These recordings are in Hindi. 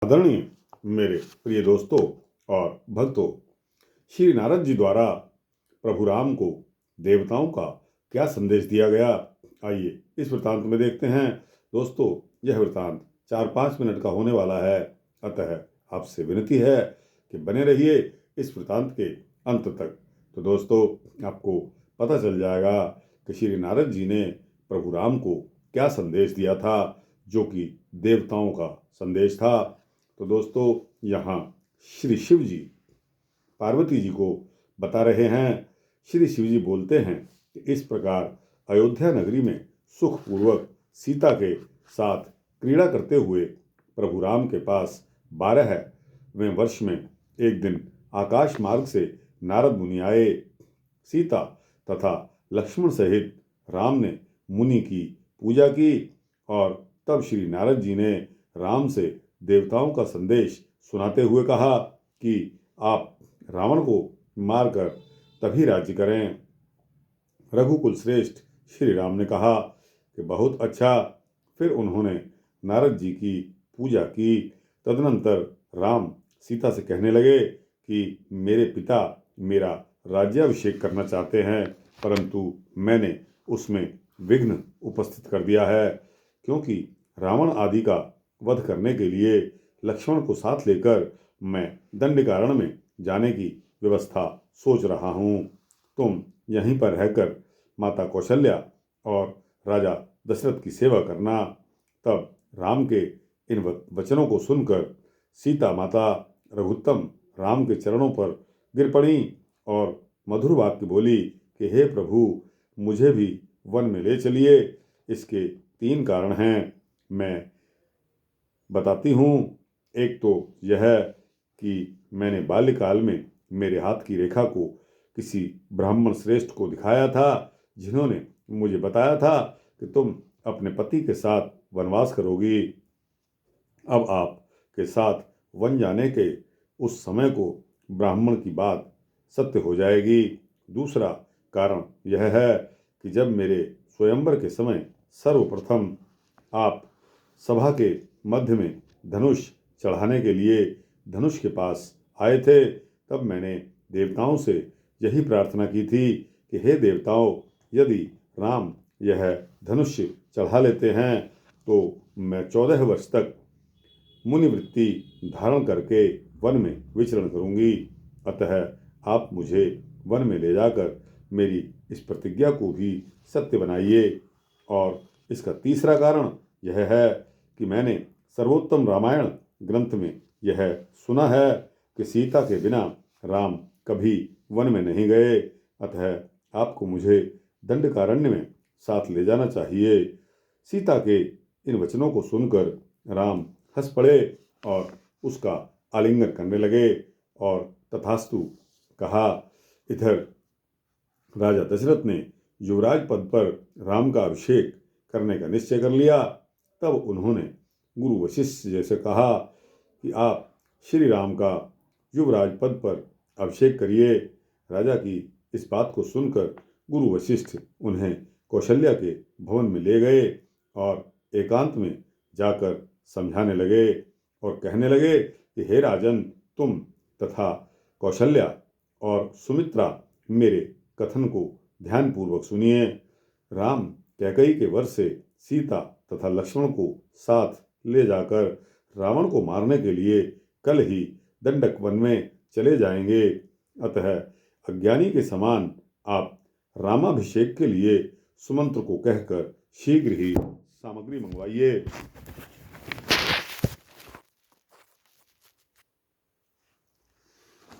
आदरणीय मेरे प्रिय दोस्तों और भक्तों, श्री नारद जी द्वारा प्रभु राम को देवताओं का क्या संदेश दिया गया, आइए इस वृतांत में देखते हैं। दोस्तों, यह वृतांत 4-5 मिनट का होने वाला है, अतः आपसे विनती है कि बने रहिए इस वृतांत के अंत तक। तो दोस्तों, आपको पता चल जाएगा कि श्री नारद जी ने प्रभु राम को क्या संदेश दिया था, जो कि देवताओं का संदेश था। तो दोस्तों, यहाँ श्री शिव जी पार्वती जी को बता रहे हैं। श्री शिव जी बोलते हैं कि इस प्रकार अयोध्या नगरी में सुखपूर्वक सीता के साथ क्रीड़ा करते हुए प्रभु राम के पास 12वें वर्ष में एक दिन आकाश मार्ग से नारद मुनि आए। सीता तथा लक्ष्मण सहित राम ने मुनि की पूजा की और तब श्री नारद जी ने राम से देवताओं का संदेश सुनाते हुए कहा कि आप रावण को मारकर तभी राज्य करें। रघुकुल श्रेष्ठ श्री राम ने कहा कि बहुत अच्छा। फिर उन्होंने नारद जी की पूजा की। तदनंतर राम सीता से कहने लगे कि मेरे पिता मेरा राज्याभिषेक करना चाहते हैं, परंतु मैंने उसमें विघ्न उपस्थित कर दिया है, क्योंकि रावण आदि का वध करने के लिए लक्ष्मण को साथ लेकर मैं दंडकारण्य में जाने की व्यवस्था सोच रहा हूँ। तुम यहीं पर रहकर माता कौशल्या और राजा दशरथ की सेवा करना। तब राम के इन वचनों को सुनकर सीता माता रघुत्तम राम के चरणों पर गिर पड़ी और मधुर वाक्य बोली कि हे प्रभु, मुझे भी वन में ले चलिए। इसके 3 कारण हैं, मैं बताती हूँ। एक तो यह कि मैंने बाल्यकाल में मेरे हाथ की रेखा को किसी ब्राह्मण श्रेष्ठ को दिखाया था, जिन्होंने मुझे बताया था कि तुम अपने पति के साथ वनवास करोगी। अब आपके साथ वन जाने के उस समय को ब्राह्मण की बात सत्य हो जाएगी। दूसरा कारण यह है कि जब मेरे स्वयंवर के समय सर्वप्रथम आप सभा के मध्य में धनुष चढ़ाने के लिए धनुष के पास आए थे, तब मैंने देवताओं से यही प्रार्थना की थी कि हे देवताओं, यदि राम यह धनुष चढ़ा लेते हैं तो मैं 14 वर्ष तक मुनिवृत्ति धारण करके वन में विचरण करूंगी। अतः आप मुझे वन में ले जाकर मेरी इस प्रतिज्ञा को भी सत्य बनाइए। और इसका तीसरा कारण यह है कि मैंने सर्वोत्तम रामायण ग्रंथ में यह सुना है कि सीता के बिना राम कभी वन में नहीं गए। अतः आपको मुझे दंडकारण्य में साथ ले जाना चाहिए। सीता के इन वचनों को सुनकर राम हंस पड़े और उसका आलिंगन करने लगे और तथास्तु कहा। इधर राजा दशरथ ने युवराज पद पर राम का अभिषेक करने का निश्चय कर लिया। तब उन्होंने गुरु वशिष्ठ जैसे कहा कि आप श्री राम का युवराज पद पर अभिषेक करिए। राजा की इस बात को सुनकर गुरु वशिष्ठ उन्हें कौशल्या के भवन में ले गए और एकांत में जाकर समझाने लगे और कहने लगे कि हे राजन, तुम तथा कौशल्या और सुमित्रा मेरे कथन को ध्यानपूर्वक सुनिए। राम कैकेयी के वर से सीता तथा लक्ष्मण को साथ ले जाकर रावण को मारने के लिए कल ही दंडक वन में चले जाएंगे। अतः अज्ञानी के समान आप रामाभिषेक के लिए सुमंत्र को कहकर शीघ्र ही सामग्री मंगवाइए।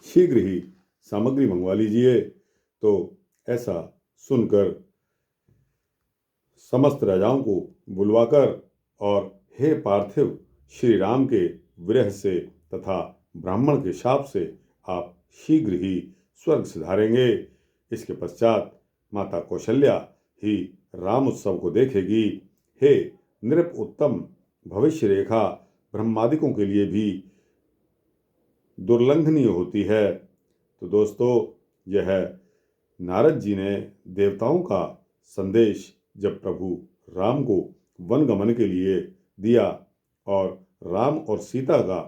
शीघ्र ही सामग्री मंगवा लीजिए। तो ऐसा सुनकर समस्त राजाओं को बुलवाकर और हे पार्थिव, श्री राम के विरह से तथा ब्राह्मण के शाप से आप शीघ्र ही स्वर्ग सिधारेंगे। इसके पश्चात माता कौशल्या ही राम उत्सव को देखेगी। हे नृप उत्तम, भविष्य रेखा ब्रह्मादिकों के लिए भी दुर्लंघनीय होती है। तो दोस्तों, यह नारद जी ने देवताओं का संदेश जब प्रभु राम को वन गमन के लिए दिया और राम और सीता का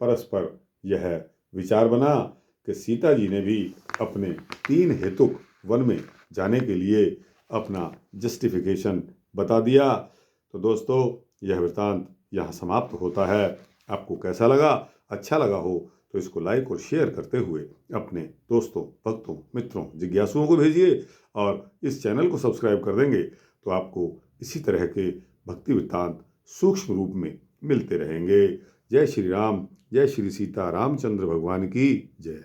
परस्पर यह विचार बना कि सीता जी ने भी अपने 3 हेतुक वन में जाने के लिए अपना जस्टिफिकेशन बता दिया। तो दोस्तों, यह वृत्तांत यहाँ समाप्त होता है। आपको कैसा लगा? अच्छा लगा हो तो इसको लाइक और शेयर करते हुए अपने दोस्तों, भक्तों, मित्रों, जिज्ञासुओं को भेजिए और इस चैनल को सब्सक्राइब कर देंगे तो आपको इसी तरह के भक्ति वृत्तांत सूक्ष्म रूप में मिलते रहेंगे। जय श्री राम, जय श्री सीता रामचंद्र भगवान की जय।